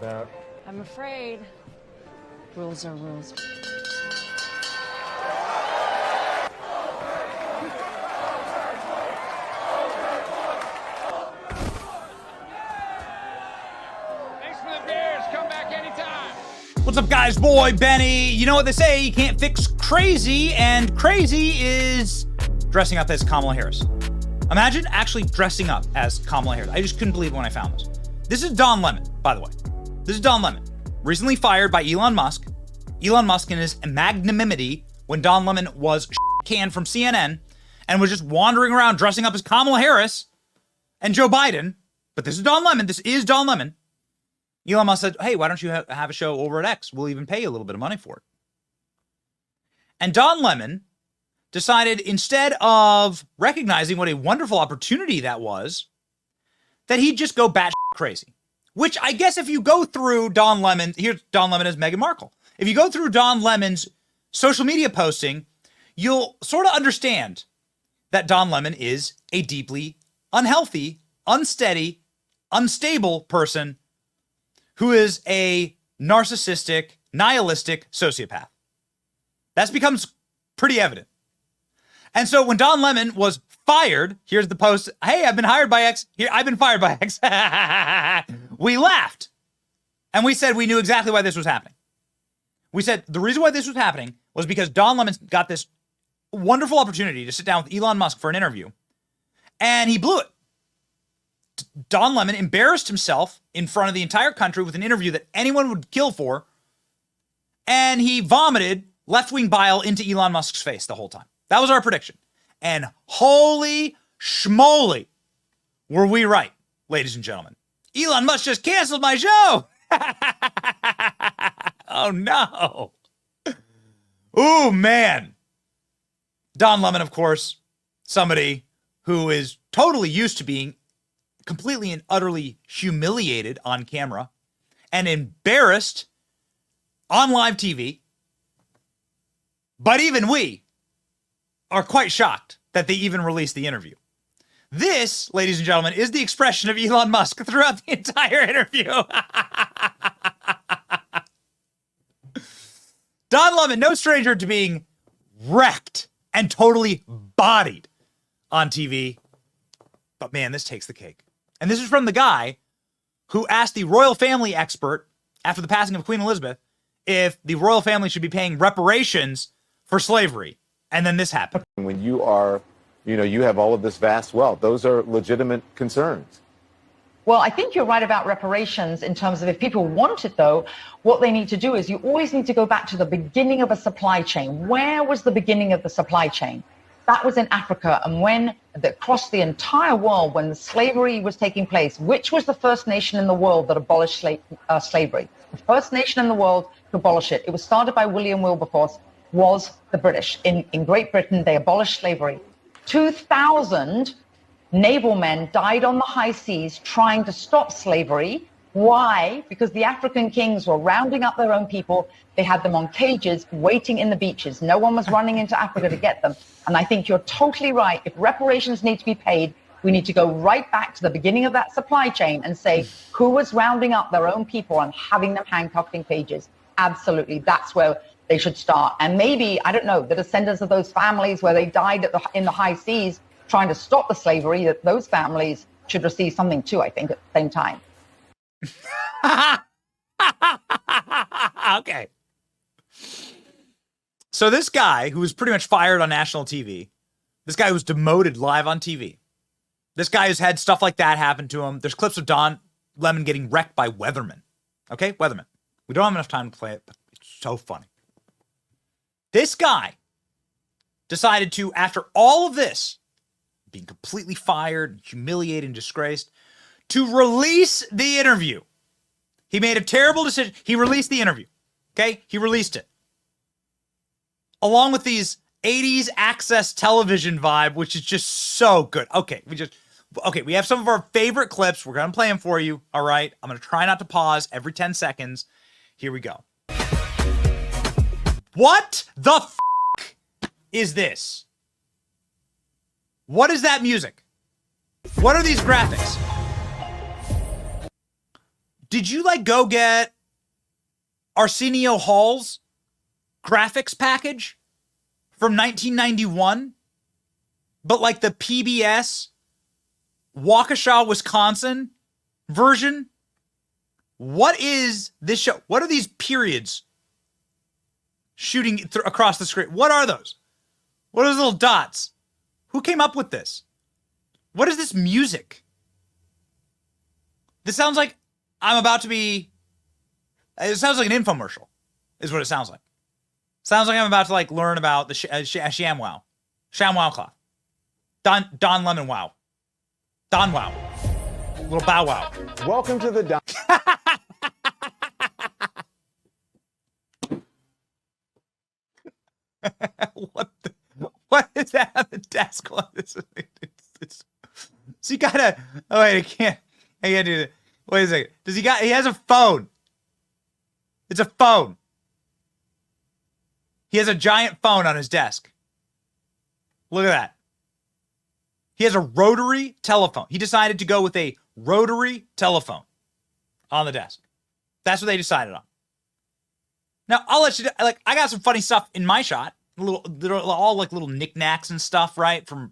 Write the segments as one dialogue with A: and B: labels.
A: about?
B: I'm afraid rules are rules.
C: What's up, guys? Boy, Benny. You know what they say, you can't fix crazy, and crazy is dressing up as Kamala Harris. Imagine actually dressing up as Kamala Harris. I just couldn't believe it when I found this. This is Don Lemon, by the way. This is Don Lemon, recently fired by Elon Musk. Elon Musk in his magnanimity when Don Lemon was canned from CNN and was just wandering around dressing up as Kamala Harris and Joe Biden. But this is Don Lemon. This is Don Lemon. Elon Musk said, hey, why don't you have a show over at X? We'll even pay you a little bit of money for it. And Don Lemon decided, instead of recognizing what a wonderful opportunity that was, that he'd just go batshit crazy. Which I guess if you go through Don Lemon, here's Don Lemon as Meghan Markle. If you go through Don Lemon's social media posting, you'll sort of understand that Don Lemon is a deeply unhealthy, unsteady, unstable person who is a narcissistic, nihilistic sociopath. That becomes pretty evident. And so when Don Lemon was fired, here's the post, hey, I've been hired by X, here, I've been fired by X. We laughed. And we said we knew exactly why this was happening. We said the reason why this was happening was because Don Lemon got this wonderful opportunity to sit down with Elon Musk for an interview, and he blew it. Don Lemon embarrassed himself in front of the entire country with an interview that anyone would kill for, and he vomited left-wing bile into Elon Musk's face the whole time. That was our prediction. And holy schmoly, were we right, ladies and gentlemen. Elon Musk just canceled my show. Oh, no. Ooh, man. Don Lemon, of course, somebody who is totally used to being completely and utterly humiliated on camera and embarrassed on live TV. But even we are quite shocked that they even released the interview. This, ladies and gentlemen, is the expression of Elon Musk throughout the entire interview. Don Lemon, no stranger to being wrecked and totally bodied on TV. But man, this takes the cake. And this is from the guy who asked the royal family expert after the passing of Queen Elizabeth if the royal family should be paying reparations for slavery. And then this happened.
D: When you are, you have all of this vast wealth, those are legitimate concerns.
E: Well, I think you're right about reparations in terms of if people want it, though, what they need to do is you always need to go back to the beginning of a supply chain. Where was the beginning of the supply chain? That was in Africa. And when across the entire world, when slavery was taking place, which was the first nation in the world that abolished slavery? The first nation in the world to abolish it. It was started by William Wilberforce, was the British. In Great Britain, they abolished slavery. 2,000 naval men died on the high seas trying to stop slavery. Why? Because the African kings were rounding up their own people. They had them on cages waiting in the beaches. No one was running into Africa to get them. And I think you're totally right. If reparations need to be paid, we need to go right back to the beginning of that supply chain and say who was rounding up their own people and having them handcuffed in cages. Absolutely. That's where they should start. And maybe, I don't know, the descendants of those families where they died in the high seas trying to stop the slavery, that those families should receive something too, I think, at the same time.
C: Okay. So this guy who was pretty much fired on national TV, this guy was demoted live on TV. This guy has had stuff like that happen to him. There's clips of Don Lemon getting wrecked by weathermen. Okay, weathermen. We don't have enough time to play it, but it's so funny. This guy decided to, after all of this, being completely fired, humiliated, and disgraced, to release the interview. He made a terrible decision. He released the interview. Okay? He released it. Along with these 80s access television vibe, which is just so good. Okay, we have some of our favorite clips. We're going to play them for you. All right? I'm going to try not to pause every 10 seconds. Here we go. What the f*** is this? What is that music? What are these graphics? Did you like go get Arsenio Hall's graphics package from 1991? But like the PBS Waukesha, Wisconsin version? What is this show? What are these periods shooting across the screen? What are those? What are those little dots? Who came up with this? What is this music? This sounds like I'm about to be... It sounds like an infomercial, is what it sounds like. Sounds like I'm about to like learn about the ShamWow cloth. Don Lemon Wow. Don Wow. Little Bow Wow.
D: Welcome to the Don.
C: What is that on the desk? So you gotta... Oh, wait, I can't do that. Wait a second. He has a phone. It's a phone. He has a giant phone on his desk. Look at that. He has a rotary telephone. He decided to go with a rotary telephone on the desk. That's what they decided on. Now, I'll let you, like, I got some funny stuff in my shot. All like little knickknacks and stuff, right? From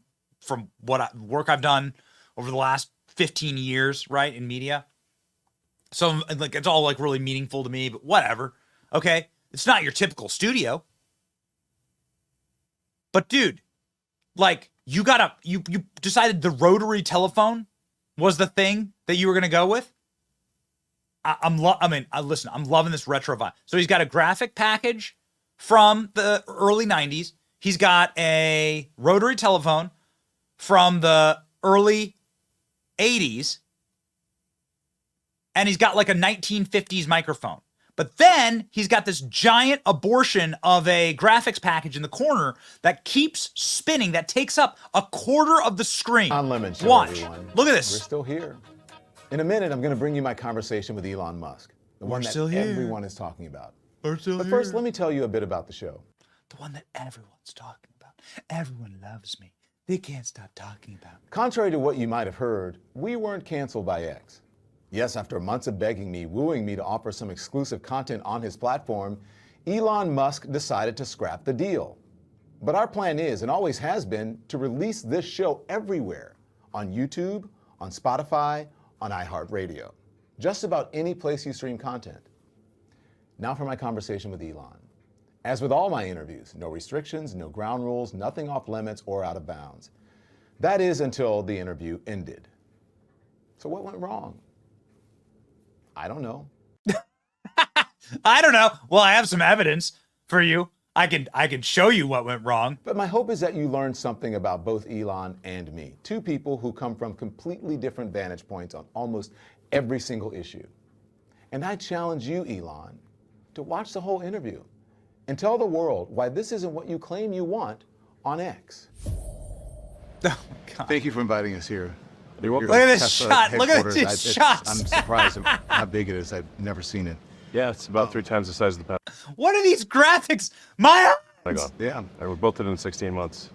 C: what work I've done over the last 15 years, right? In media. So, like, it's all like really meaningful to me, but whatever. Okay. It's not your typical studio. But dude, like, you decided the rotary telephone was the thing that you were going to go with. Listen, I'm loving this retro vibe. So he's got a graphic package from the early 90s. He's got a rotary telephone from the early 80s. And he's got like a 1950s microphone. But then he's got this giant abortion of a graphics package in the corner that keeps spinning, that takes up a quarter of the screen.
D: Lemon Show,
C: watch.
D: Everyone.
C: Look at this.
D: We're still here. In a minute, I'm going to bring you my conversation with Elon Musk, the one that everyone is talking about. But first, let me tell you a bit about the show.
C: The one that everyone's talking about. Everyone loves me. They can't stop talking about me.
D: Contrary to what you might have heard, we weren't canceled by X. Yes, after months of begging me, wooing me to offer some exclusive content on his platform, Elon Musk decided to scrap the deal. But our plan is, and always has been, to release this show everywhere. On YouTube, on Spotify, on iHeartRadio. Just about any place you stream content. Now for my conversation with Elon. As with all my interviews, no restrictions, no ground rules, nothing off limits or out of bounds. That is until the interview ended. So what went wrong? I don't know.
C: I don't know. Well, I have some evidence for you. I can show you what went wrong.
D: But my hope is that you learned something about both Elon and me. Two people who come from completely different vantage points on almost every single issue. And I challenge you, Elon, to watch the whole interview and tell the world why this isn't what you claim you want on X.
C: Oh, God.
A: Thank you for inviting us here.
C: Look at this shot. Look at these shots.
A: I'm surprised at how big it is. I've never seen it.
F: Yeah, it's about 3 times the size of the pad.
C: What are these graphics? My eyes!
A: Yeah.
F: We built it in 16 months.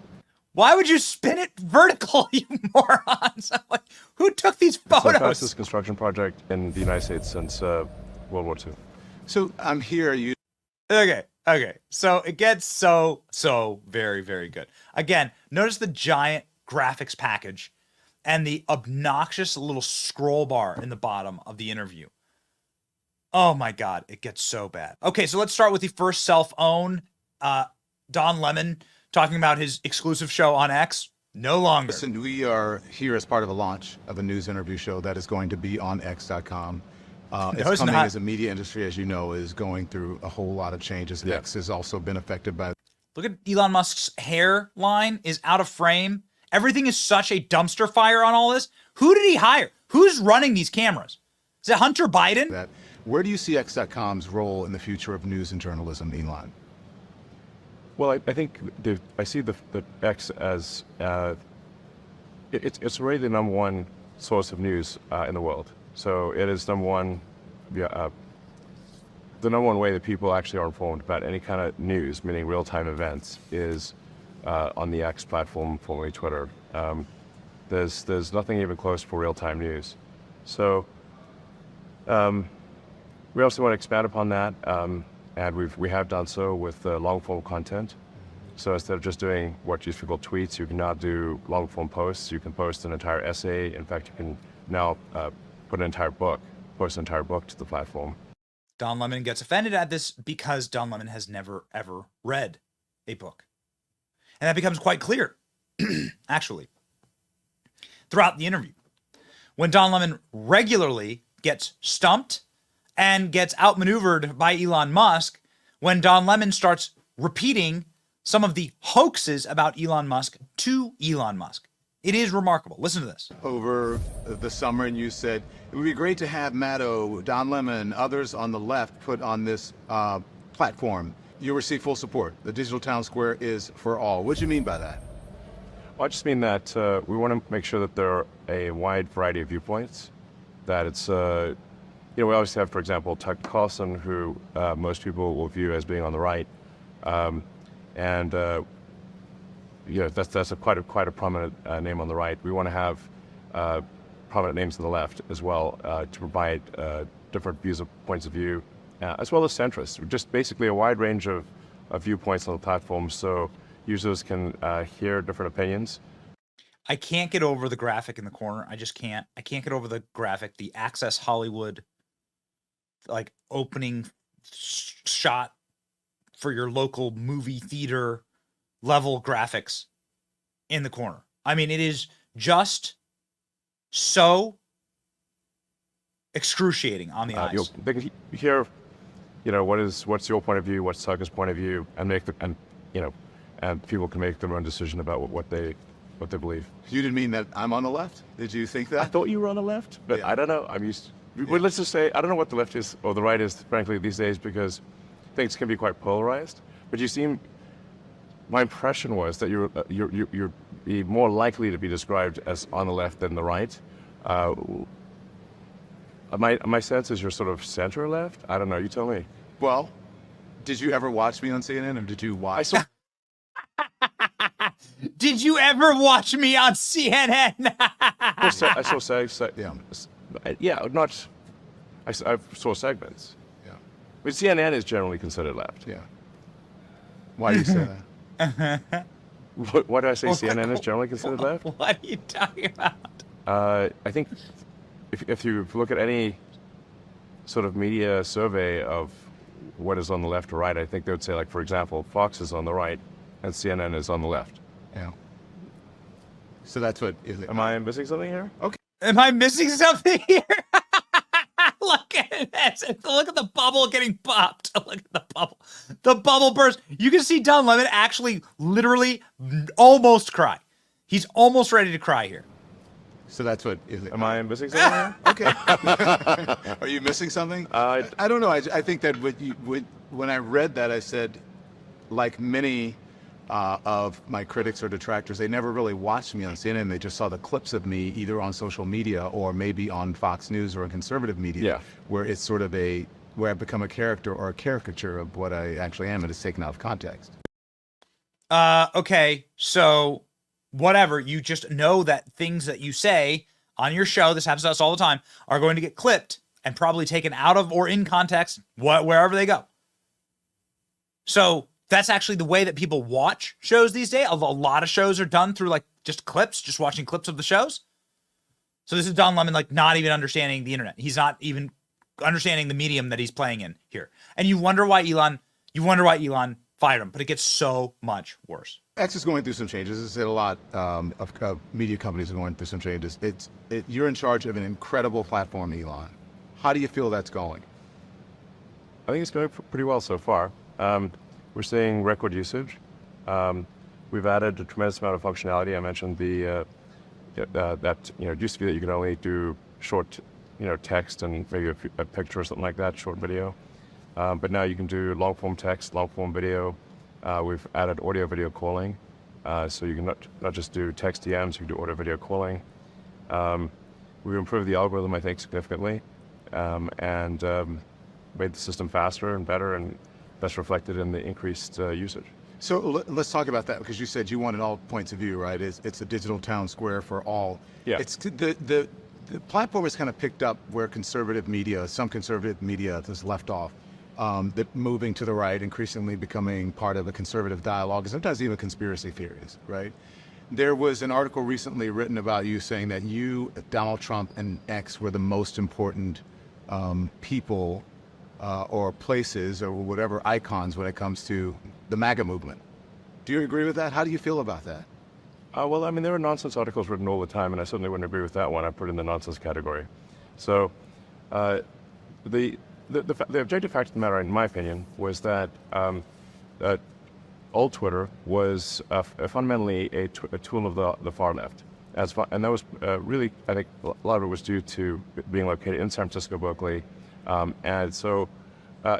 C: Why would you spin it vertical, you morons? I'm like, who took these
F: It's the
C: photos?
F: fastest construction project in the United States since World War II.
A: So I'm here.
C: Okay. So it gets so very, very good. Again, notice the giant graphics package and the obnoxious little scroll bar in the bottom of the interview. Oh my God, it gets so bad. Okay, so let's start with the first self-own. Don Lemon talking about his exclusive show on X. No longer.
A: Listen, we are here as part of a launch of a news interview show that is going to be on X.com. It's coming as the media industry, as you know, is going through a whole lot of changes. Yeah. X has also been affected by...
C: Look at Elon Musk's hairline is out of frame. Everything is such a dumpster fire on all this. Who did he hire? Who's running these cameras? Is it Hunter Biden?
A: Where do you see X.com's role in the future of news and journalism, Elon?
F: Well, I think I see the X as it's already the #1 source of news in the world. So it is the #1 way that people actually are informed about any kind of news, meaning real-time events, is on the X platform, formerly Twitter. There's nothing even close for real-time news. So We also want to expand upon that, and we have done so with long-form content. So instead of just doing what used to be called tweets, you can now do long-form posts. You can post an entire essay. In fact, you can now post an entire book to the platform.
C: Don Lemon gets offended at this because Don Lemon has never, ever read a book. And that becomes quite clear, actually, throughout the interview. When Don Lemon regularly gets stumped and gets outmaneuvered by Elon Musk, when Don Lemon starts repeating some of the hoaxes about Elon Musk to Elon Musk. It is remarkable. Listen to this.
A: Over the summer, and you said it would be great to have Maddow, Don Lemon, others on the left put on this platform. You receive full support. The digital town square is for all. What do you mean by that?
F: Well, I just mean that we want to make sure that there are a wide variety of viewpoints. That it's, we always have, for example, Tucker Carlson, who most people will view as being on the right, that's quite a prominent name on the right. We want to have prominent names on the left as well to provide different points of view, as well as centrists. Just basically a wide range of viewpoints on the platform, so users can hear different opinions.
C: I can't get over the graphic in the corner. I just can't. I can't get over the graphic, the Access Hollywood, like, opening shot for your local movie theater level graphics in the corner. I mean, it is just so excruciating on the eyes.
F: They can hear, what's your point of view, what's Tucker's point of view, and and people can make their own decision about what they believe.
A: You didn't mean that I'm on the left? Did you think that?
F: I thought you were on the left, but
A: yeah.
F: I don't know. Well, let's just say I don't know what the left is or the right is, frankly, these days, because things can be quite polarized. But my impression was that you're more likely to be described as on the left than the right. My sense is you're sort of center left. I don't know. You tell me.
A: Well, did you ever watch me on CNN, or did you watch?
C: Did you ever watch me on CNN?
F: I saw I saw segments.
A: Yeah.
F: But CNN is generally considered left.
A: Yeah. Why do you say that?
F: Why do I say CNN is generally considered left?
C: What are you talking about?
F: I think if you look at any sort of media survey of what is on the left or right, I think they would say, like, for example, Fox is on the right and CNN is on the left.
A: Yeah. So that's what is it?
F: Am I missing something here?
A: Okay.
C: Am I missing something here? Look at this. Look at the bubble getting popped. Look at the bubble. The bubble burst. You can see Don Lemon actually literally almost cry. He's almost ready to cry here.
A: So that's what is it?
F: Am I missing something here?
A: Okay. Are you missing something? I don't know. I think that when I read that, I said, like many of my critics or detractors, they never really watched me on CNN. They just saw the clips of me either on social media or maybe on Fox News or in conservative media, where it's sort of where I've become a character or a caricature of what I actually am, and it's taken out of context.
C: Okay, so whatever, you just know that things that you say on your show, this happens to us all the time, are going to get clipped and probably taken out of or in context, wherever they go. So that's actually the way that people watch shows these days. A lot of shows are done through, like, just clips, just watching clips of the shows. So this is Don Lemon, like, not even understanding the internet. He's not even understanding the medium that he's playing in here. And you wonder why Elon fired him, but it gets so much worse.
A: X is going through some changes. As I said, a lot of media companies are going through some changes. You're in charge of an incredible platform, Elon. How do you feel that's going?
F: I think it's going pretty well so far. We're seeing record usage. We've added a tremendous amount of functionality. I mentioned that it used to be that you could only do short, text and maybe a picture or something like that, short video. But now you can do long form text, long form video. We've added audio video calling, so you can not just do text DMs, you can do audio video calling. We've improved the algorithm, I think, significantly, and made the system faster and better, and that's reflected in the increased usage.
A: So let's talk about that, because you said you wanted all points of view, right? It's a digital town square for all.
F: Yeah.
A: It's the the platform has kind of picked up where some conservative media has left off. That moving to the right, increasingly becoming part of a conservative dialogue, and sometimes even conspiracy theories, right? There was an article recently written about you saying that you, Donald Trump, and X were the most important people or places or whatever icons when it comes to the MAGA movement. Do you agree with that? How do you feel about that?
F: Well, I mean, there are nonsense articles written all the time, and I certainly wouldn't agree with that one. I put it in the nonsense category. So, the objective fact of the matter, in my opinion, was that old Twitter was fundamentally a tool of the far left, and that was really, I think, a lot of it was due to being located in San Francisco, Berkeley, and so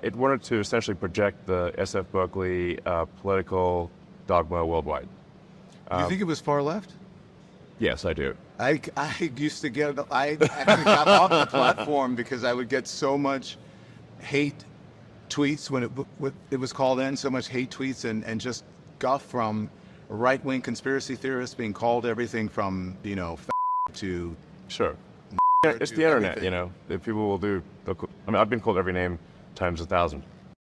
F: it wanted to essentially project the SF Berkeley political dogma worldwide.
A: You think it was far left?
F: Yes, I do.
A: I used to I actually got off the platform because I would get so much hate tweets when it was called in, so much hate tweets and just guff from right-wing conspiracy theorists being called everything from, to...
F: Sure. It's the internet, everything. If people will do... I mean, I've been called every name times 1,000.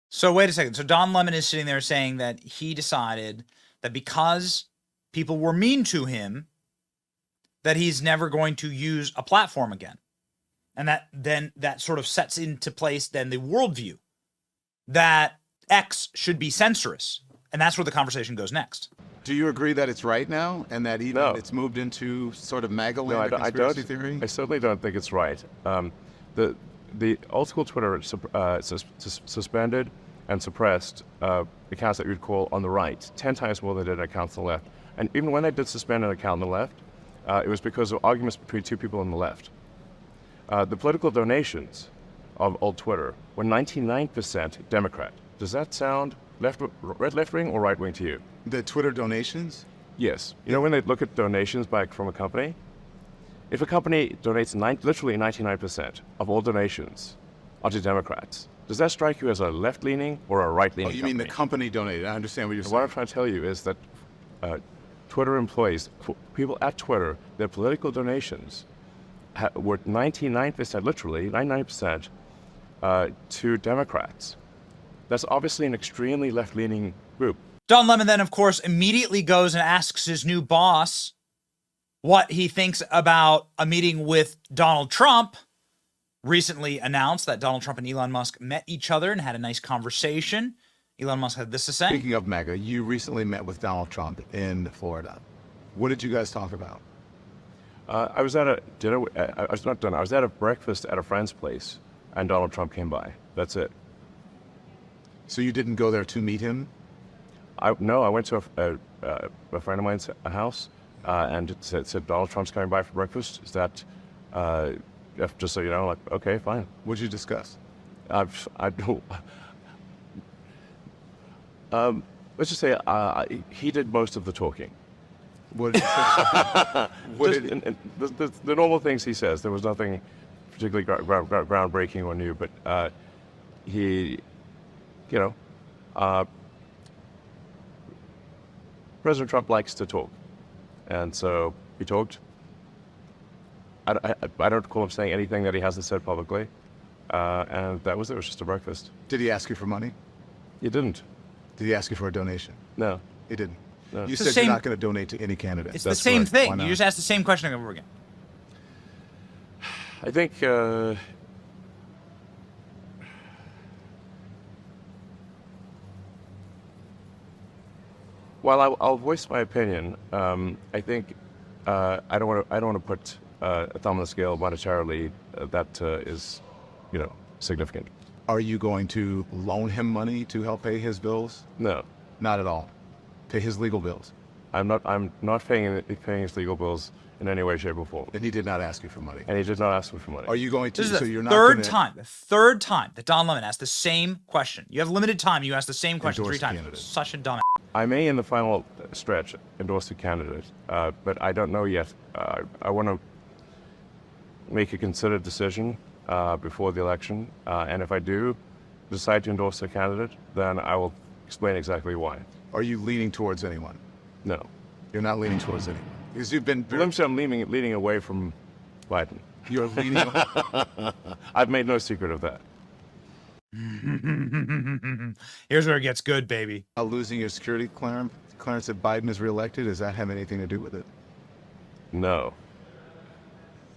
C: So wait a second. So Don Lemon is sitting there saying that he decided that because people were mean to him, that he's never going to use a platform again. And that sort of sets into place then the worldview that X should be censorious. And that's where the conversation goes next.
A: Do you agree that it's right now and that even it's moved into sort of MAGA land conspiracy theory?
F: I certainly don't think it's right. The old school Twitter suspended and suppressed accounts that you'd call on the right 10 times more than they did accounts on the left. And even when they did suspend an account on the left, it was because of arguments between two people on the left. The political donations of old Twitter were 99% Democrat. Does that sound left-wing or right-wing to you?
A: The Twitter donations?
F: Yes. When they look at donations from a company, if a company donates literally 99% of all donations are to Democrats, does that strike you as a left-leaning or a right-leaning
A: company?
F: Oh,
A: You mean the company donated. I understand what you're saying.
F: What I'm trying to tell you is that Twitter employees, people at Twitter, their political donations were 99%, literally 99%, to Democrats. That's obviously an extremely left-leaning group.
C: Don Lemon then, of course, immediately goes and asks his new boss what he thinks about a meeting with Donald Trump. Recently announced that Donald Trump and Elon Musk met each other and had a nice conversation. Elon Musk had this to say.
A: Speaking of MAGA, you recently met with Donald Trump in Florida. What did you guys talk about?
F: I was at a dinner. I was at a breakfast at a friend's place, and Donald Trump came by. That's it.
A: So you didn't go there to meet him?
F: No, I went to a friend of mine's house and it said Donald Trump's coming by for breakfast. Is that just so you know? Like, okay, fine.
A: What did you discuss?
F: I don't. Let's just say he did most of the talking.
A: What did he say?
F: The normal things he says. There was nothing particularly groundbreaking or new, but he, President Trump likes to talk, and so he talked. I don't recall him saying anything that he hasn't said publicly, and that was it. It was just a breakfast.
A: Did he ask you for money?
F: He didn't.
A: Did he ask you for a donation?
F: No.
A: He didn't.
F: No.
A: You said you're not going to donate to any candidate.
C: It's the same thing. You just asked the same question over again.
F: I think while I'll voice my opinion, I think I don't want to put a thumb on the scale monetarily that is, significant.
A: Are you going to loan him money to help pay his bills?
F: No.
A: Not at all. Pay his legal bills?
F: I'm not paying his legal bills in any way, shape, or form.
A: And he did not ask you for money?
F: And he did not ask me for money.
A: Are you going to?
C: This is
A: so you're
C: the
A: not
C: third time that Don Lemon asked the same question. You have limited time. You ask the same question 3 times.
A: Candidate.
C: Such a dumb.
F: I may, in the final stretch, endorse a candidate, but I don't know yet. I want to make a considered decision before the election, and if I do decide to endorse a candidate, then I will explain exactly why.
A: Are you leaning towards anyone?
F: No.
A: You're not leaning towards anyone? Because you've been...
F: I'm leaning away from Biden.
A: You're leaning.
F: I've made no secret of that.
C: Here's where it gets good, baby.
A: Losing your security clearance if Biden is reelected, does that have anything to do with it?
F: No.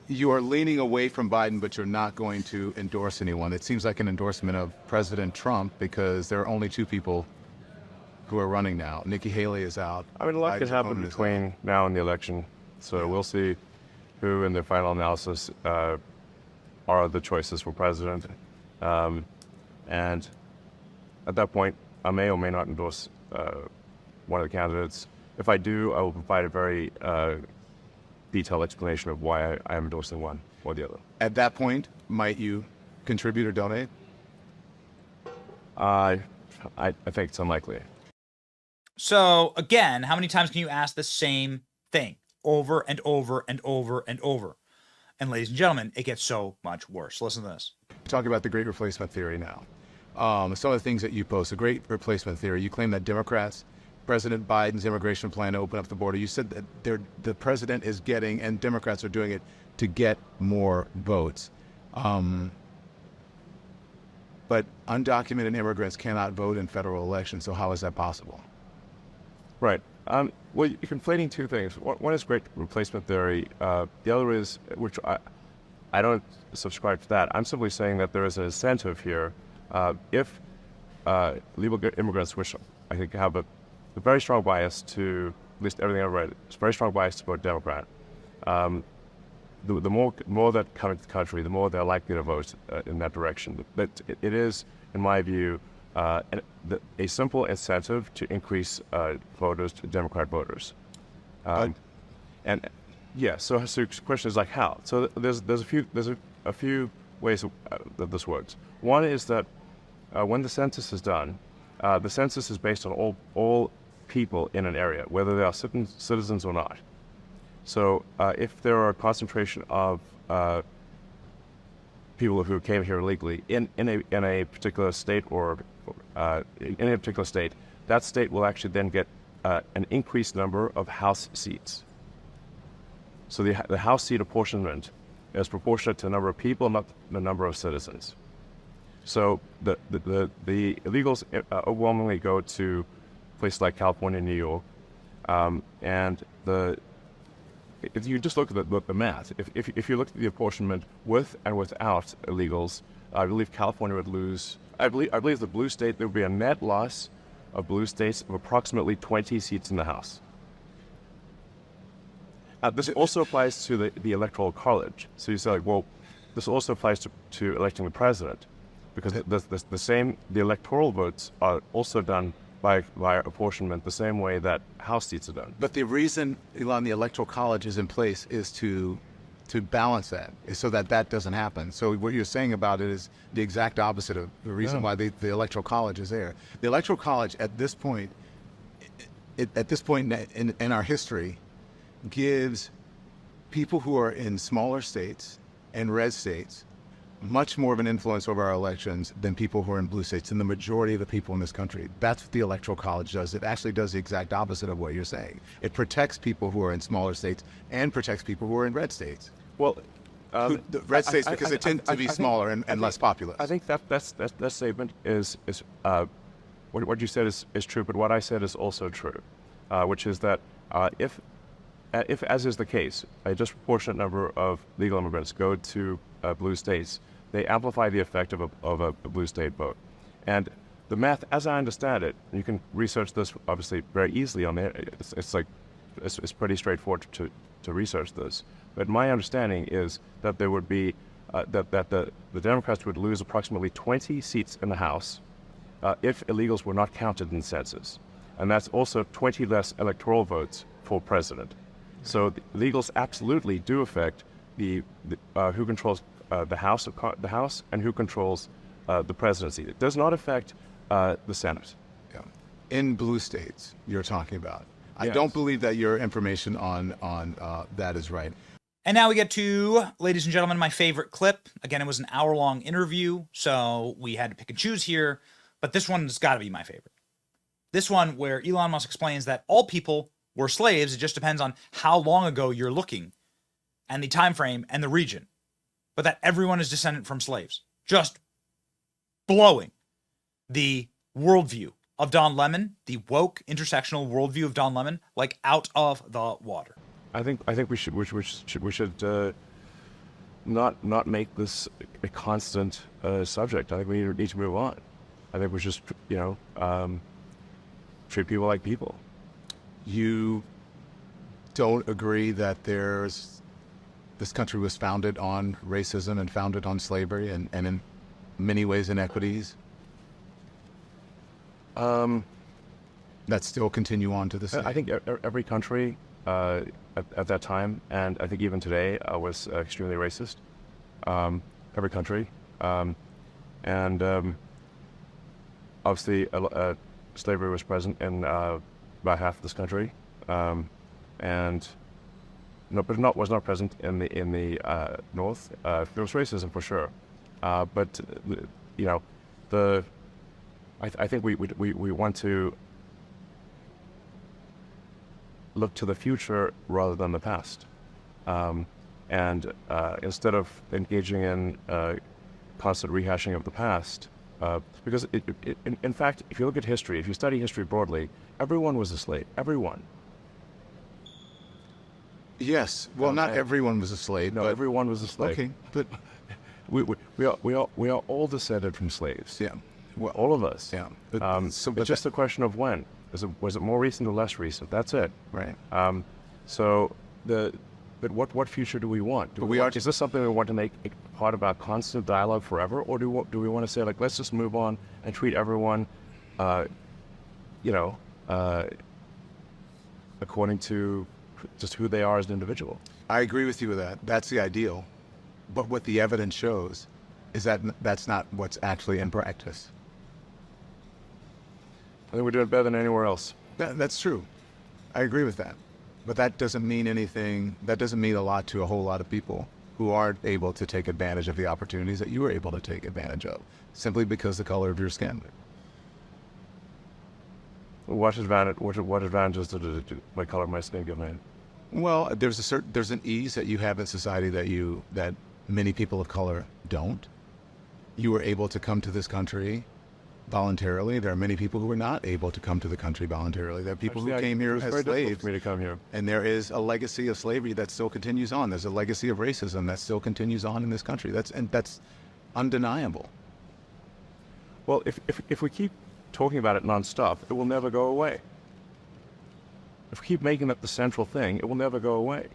A: You are leaning away from Biden, but you're not going to endorse anyone. It seems like an endorsement of President Trump because there are only two people who are running now. Nikki Haley is out.
F: I mean, a lot could
A: Biden's
F: happen
A: opponent is
F: between now and the election, so we'll see who, in the final analysis, are the choices for president. And at that point, I may or may not endorse one of the candidates. If I do, I will provide a very detailed explanation of why I am endorsing one or the other.
A: At that point, might you contribute or donate?
F: I think it's unlikely.
C: So again, how many times can you ask the same thing over and over and over and over? And ladies and gentlemen, it gets so much worse. Listen to this.
A: Talking about the great replacement theory now. Some of the things that you post, the great replacement theory, you claim that Democrats, President Biden's immigration plan to open up the border, you said that the president is getting, and Democrats are doing it to get more votes. But undocumented immigrants cannot vote in federal elections, so how is that possible?
F: Right. Well, you're conflating two things. One is great replacement theory. The other is, which I don't subscribe to that. I'm simply saying that there is an incentive here. If legal immigrants, which I think have a very strong bias to, at least everything I've read, it's a very strong bias to vote Democrat. The more that come into the country, the more they're likely to vote in that direction. But it is, in my view, a simple incentive to increase voters, Democrat voters. And yeah, so the question is like how? So there's a few ways that this works. One is that when the census is done, the census is based on all people in an area, whether they are citizens or not. So if there are a concentration of people who came here illegally in a particular state or in a particular state, that state will actually then get an increased number of House seats. So the House seat apportionment is proportionate to the number of people, not the number of citizens. So the illegals overwhelmingly go to places like California and New York, and if you just look at the math, if you look at the apportionment with and without illegals, I believe California would lose. I believe the blue state, there would be a net loss of blue states of approximately 20 seats in the House. This also applies to the Electoral College. So you say, like, well, this also applies to electing the president, because the electoral votes are also done by apportionment the same way that House seats are done.
A: But the reason, Elon, the Electoral College is in place is to balance that, is so that doesn't happen. So what you're saying about it is the exact opposite of the reason why the Electoral College is there. The Electoral College at this point, in our history, gives people who are in smaller states and red states much more of an influence over our elections than people who are in blue states, and the majority of the people in this country. That's what the Electoral College does. It actually does the exact opposite of what you're saying. It protects people who are in smaller states and protects people who are in red states.
F: Well,
A: the red states, because they tend to be smaller and less populous.
F: I think that statement is what you said is true, but what I said is also true, which is that if as is the case, a disproportionate number of legal immigrants go to blue states, they amplify the effect of a blue state vote. And the math, as I understand it, you can research this obviously very easily on there. It's pretty straightforward to research this. But my understanding is that there would be that the Democrats would lose approximately 20 seats in the House if illegals were not counted in the census, and that's also 20 less electoral votes for president. So the illegals absolutely do affect the who controls the House and who controls the presidency. It does not affect the Senate.
A: Yeah. In blue states, you're talking about. I
F: Yes.
A: don't believe that your information on that is right.
C: And now we get to, ladies and gentlemen, my favorite clip. Again, it was an hour-long interview, so we had to pick and choose here, but this one's got to be my favorite. This one where Elon Musk explains that all people were slaves. It just depends on how long ago you're looking and the time frame and the region. but that everyone is descendant from slaves. Just blowing the worldview of Don Lemon, the woke intersectional worldview of Don Lemon, like out of the water.
F: I think we should not make this a constant subject. I think we need to move on. I think we just treat people like people.
A: You don't agree that this country was founded on racism and founded on slavery and in many ways inequities that still continue on to this day?
F: I think every country at that time, and I think even today, was extremely racist. Every country, and obviously slavery was present in about half of this country, and no, but was not present in the north. There was racism for sure, but I think we want to look to the future rather than the past, and instead of engaging in constant rehashing of the past, because in fact, if you look at history, if you study history broadly, everyone was a slave. Everyone.
A: Yes. Well, not everyone was a slave.
F: No,
A: but,
F: everyone was a slave.
A: Okay, but
F: we are all descended from slaves.
A: yeah, well,
F: All of us.
A: yeah.
F: It's just a question of when. Was it more recent or less recent? That's it.
A: Right.
F: But what future do we want?
A: Is
F: this something we want to make a part of our constant dialogue forever, or do we want to say, like, let's just move on and treat everyone, according to just who they are as an individual?
A: I agree with you with that. That's the ideal. But what the evidence shows is that that's not what's actually in practice.
F: I think we're doing better than anywhere else.
A: That's true. I agree with that. But that doesn't mean anything. That doesn't mean a lot to a whole lot of people who aren't able to take advantage of the opportunities that you were able to take advantage of, simply because the color of your skin.
F: What advantages did my color of my skin give me?
A: Well, there's an ease that you have in society that many people of color don't. You were able to come to this country voluntarily. There are many people who were not able to come to the country voluntarily. There are people who came here as
F: very difficult
A: slaves.
F: for me to come here.
A: And there is a legacy of slavery that still continues on. There's a legacy of racism that still continues on in this country. That's undeniable.
F: Well, if we keep talking about it nonstop, it will never go away. If we keep making that the central thing, it will never go away.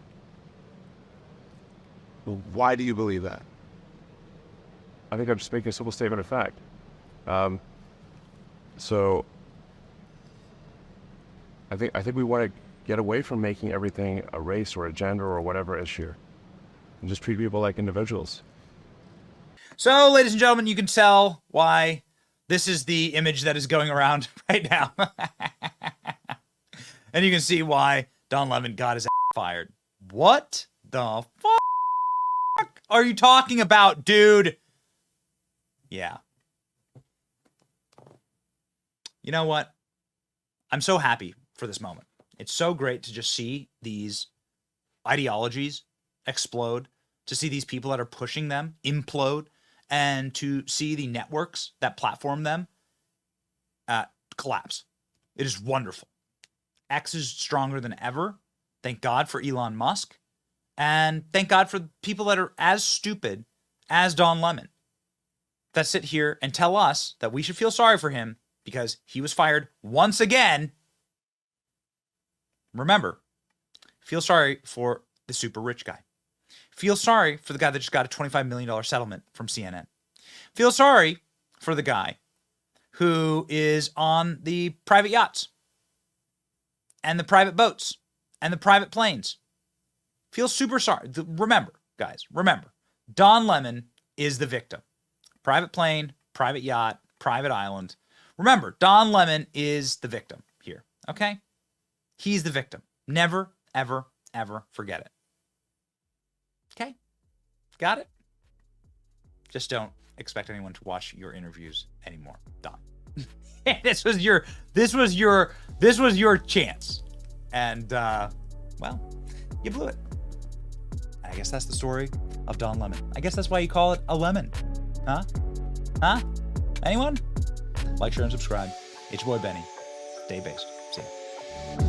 A: Why do you believe that?
F: I think I'm just making a simple statement of fact. So I think we want to get away from making everything a race or a gender or whatever issue, and just treat people like individuals.
C: So, ladies and gentlemen, you can tell why this is the image that is going around right now. And you can see why Don Lemon got his ass fired. What the fuck are you talking about, dude? Yeah. You know what? I'm so happy for this moment. It's so great to just see these ideologies explode, to see these people that are pushing them implode, and to see the networks that platform them collapse. It is wonderful. X is stronger than ever. Thank God for Elon Musk. And thank God for people that are as stupid as Don Lemon, that sit here and tell us that we should feel sorry for him because he was fired once again. Remember, feel sorry for the super rich guy. Feel sorry for the guy that just got a $25 million settlement from CNN. Feel sorry for the guy who is on the private yachts and the private boats and the private planes. Feel super sorry. Remember, guys, remember, Don Lemon is the victim. Private plane, private yacht, private island. Remember, Don Lemon is the victim here, okay? He's the victim. Never, ever, ever forget it. Okay? Got it? Just don't expect anyone to watch your interviews anymore. Don. This was your chance. And well, you blew it. I guess that's the story of Don Lemon. I guess that's why you call it a lemon. Huh? Huh? Anyone? Like, share, and subscribe. It's your boy Benny. Stay based. See ya.